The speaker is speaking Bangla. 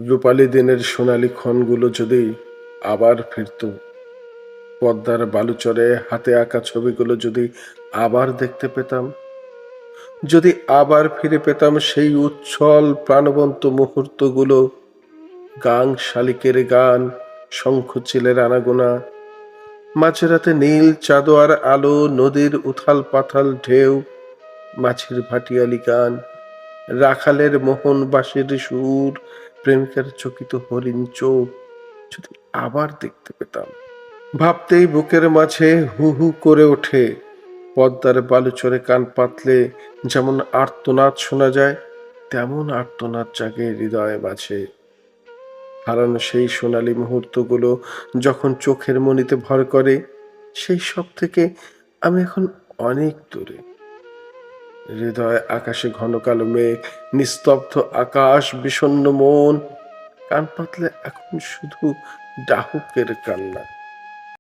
রূপালী দিনের সোনালী ক্ষণগুলো যদি আবার ফিরত, পদ্মার বালুচরে হাতে আঁকা ছবিগুলো যদি আবার দেখতে পেতাম, যদি আবার ফিরে পেতাম সেই উচ্ছল প্রাণবন্ত মুহূর্তগুলো, গাং শালিকের গান, শঙ্খচিলের আনাগোনা, মাঝরাতে নীল চাঁদোয়ার আলো, নদীর উথাল পাথাল ঢেউ, মাছের ভাটিয়ালি গান, রাখালের মোহন বাঁশির সুর, প্রেমিকার চকিত হরিণ চোখ যদি আবার দেখতে পেতাম। ভাবতেই বুকের মাঝে হু হু করে ওঠে। পদ্মার বালুচরে কান পাতলে যেমন আর্তনাদ শোনা যায়, তেমন আর্তনাদ জাগে হৃদয়ে মাঝে। হারানো সেই সোনালী মুহূর্তগুলো যখন চোখের মনিতে ভর করে, সেই সব থেকে আমি এখন অনেক দূরে। হৃদয় আকাশে ঘন কালো মেঘ, নিস্তব্ধ আকাশ, বিষণ্ণ মন, কান পাতলে এখন শুধু ডাহুকের কান্না।